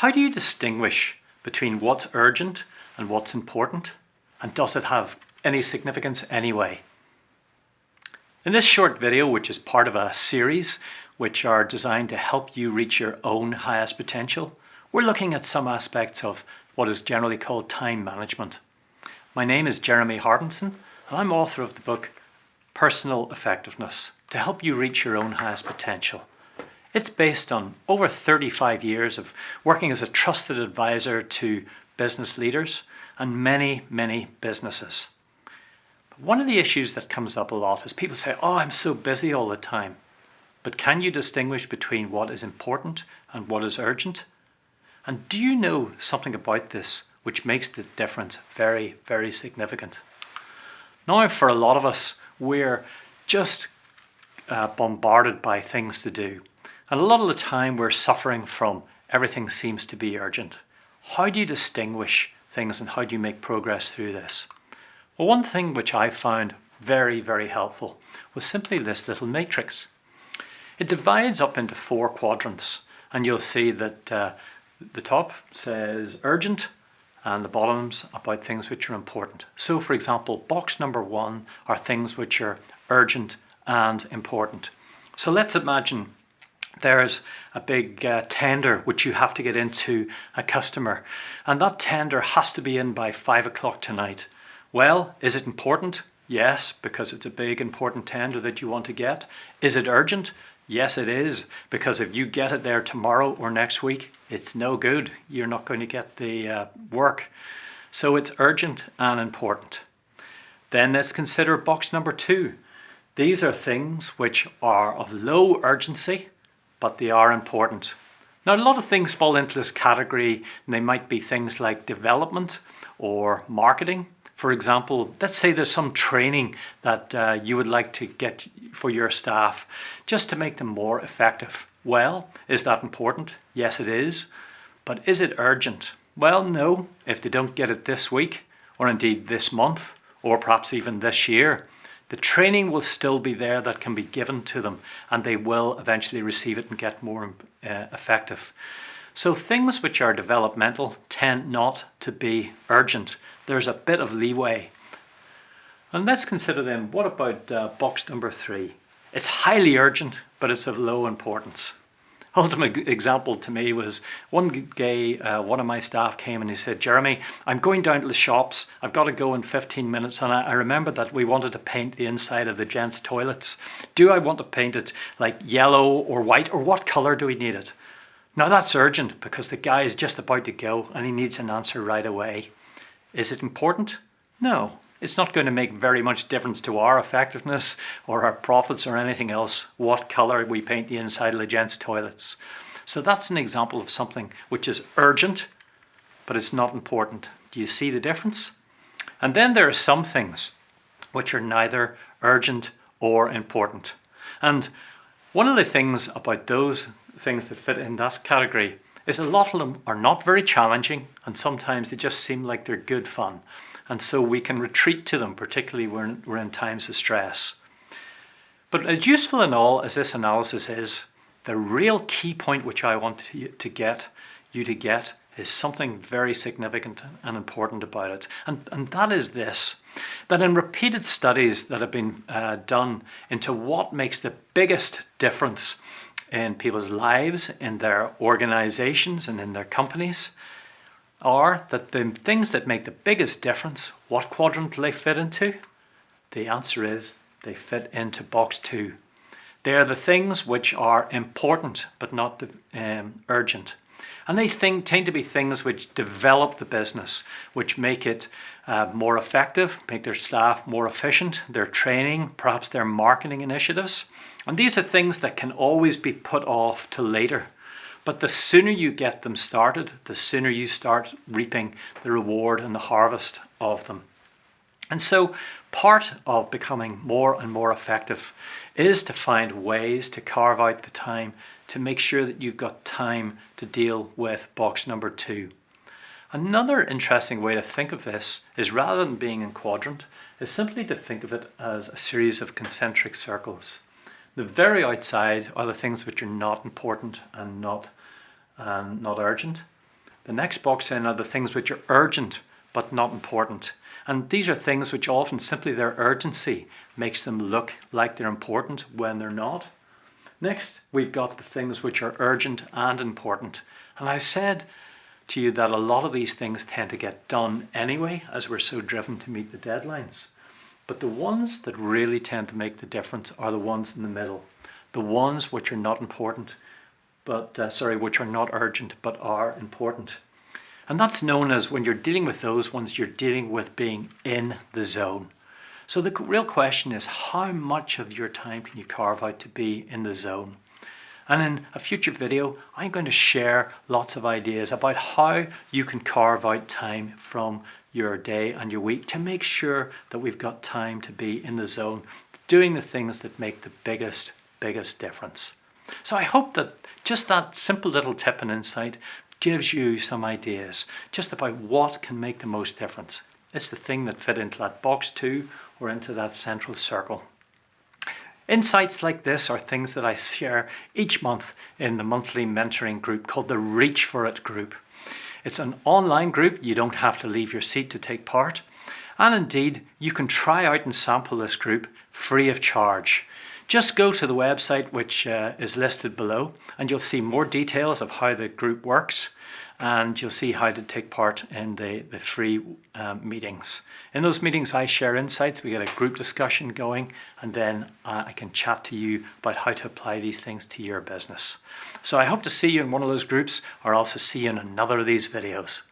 How do you distinguish between what's urgent and what's important? And does it have any significance anyway? In this short video, which is part of a series which are designed to help you reach your own highest potential, we're looking at some aspects of what is generally called time management. My name is Jeremy Harbinson, and I'm author of the book Personal Effectiveness, to help you reach your own highest potential. It's based on over 35 years of working as a trusted advisor to business leaders and many, many businesses. But one of the issues that comes up a lot is people say, "Oh, I'm so busy all the time." But can you distinguish between what is important and what is urgent? And do you know something about this which makes the difference very, very significant? Now, for a lot of us, we're just bombarded by things to do. And a lot of the time we're suffering from everything seems to be urgent. How do you distinguish things and how do you make progress through this? Well, one thing which I found very, very helpful was simply this little matrix. It divides up into 4 quadrants, and you'll see that the top says urgent and the bottom's about things which are important. So for example, box number 1 are things which are urgent and important. So let's imagine there's a big tender which you have to get into a customer, and that tender has to be in by 5 o'clock tonight. Well, is it important? Yes, because it's a big important tender that you want to get. Is it urgent? Yes, it is, because if you get it there tomorrow or next week, it's no good. You're not going to get the work. So it's urgent and important. Then let's consider box number 2. These are things which are of low urgency, but they are important. Now, a lot of things fall into this category, and they might be things like development or marketing. For example, let's say there's some training that you would like to get for your staff just to make them more effective. Well, is that important? Yes, it is. But is it urgent? Well, no. If they don't get it this week, or indeed this month, or perhaps even this year, the training will still be there that can be given to them, and they will eventually receive it and get more effective. So things which are developmental tend not to be urgent. There's a bit of leeway. And let's consider then, what about box number 3? It's highly urgent, but it's of low importance. Ultimate example to me was one day, one of my staff came and he said, "Jeremy, I'm going down to the shops. I've got to go in 15 minutes. And I remember that we wanted to paint the inside of the gents' toilets. Do I want to paint it like yellow or white, or what color do we need it?" Now that's urgent because the guy is just about to go and he needs an answer right away. Is it important? No. It's not going to make very much difference to our effectiveness or our profits or anything else what colour we paint the inside of the gents' toilets. So that's an example of something which is urgent, but it's not important. Do you see the difference? And then there are some things which are neither urgent or important. And one of the things about those things that fit in that category is a lot of them are not very challenging, and sometimes they just seem like they're good fun. And so we can retreat to them, particularly when we're in times of stress. But as useful and all as this analysis is, the real key point which I want you to get is something very significant and important about it. And that is this, that in repeated studies that have been done into what makes the biggest difference in people's lives, in their organizations and in their companies, are that the things that make the biggest difference, what quadrant do they fit into? The answer is they fit into box 2. They are the things which are important but not urgent. And they tend to be things which develop the business, which make it more effective, make their staff more efficient, their training, perhaps their marketing initiatives. And these are things that can always be put off to later. But the sooner you get them started, the sooner you start reaping the reward and the harvest of them. And so part of becoming more and more effective is to find ways to carve out the time to make sure that you've got time to deal with box number 2. Another interesting way to think of this is, rather than being in quadrant, is simply to think of it as a series of concentric circles. The very outside are the things which are not important and not urgent. The next box then are the things which are urgent but not important. And these are things which often simply their urgency makes them look like they're important when they're not. Next, we've got the things which are urgent and important. And I've said to you that a lot of these things tend to get done anyway, as we're so driven to meet the deadlines. But the ones that really tend to make the difference are the ones in the middle. The ones which are not important, which are not urgent, but are important. And that's known as, when you're dealing with those ones, you're dealing with being in the zone. So the real question is, how much of your time can you carve out to be in the zone? And in a future video, I'm going to share lots of ideas about how you can carve out time from your day and your week to make sure that we've got time to be in the zone, doing the things that make the biggest difference. So I hope that just that simple little tip and insight gives you some ideas just about what can make the most difference. It's the thing that fit into that box 2 or into that central circle. Insights like this are things that I share each month in the monthly mentoring group called the Reach For It group. It's an online group. You don't have to leave your seat to take part. And indeed, you can try out and sample this group free of charge. Just go to the website, which is listed below, and you'll see more details of how the group works, and you'll see how to take part in the free meetings. In those meetings, I share insights, we get a group discussion going, and then I can chat to you about how to apply these things to your business. So I hope to see you in one of those groups, or else see you in another of these videos.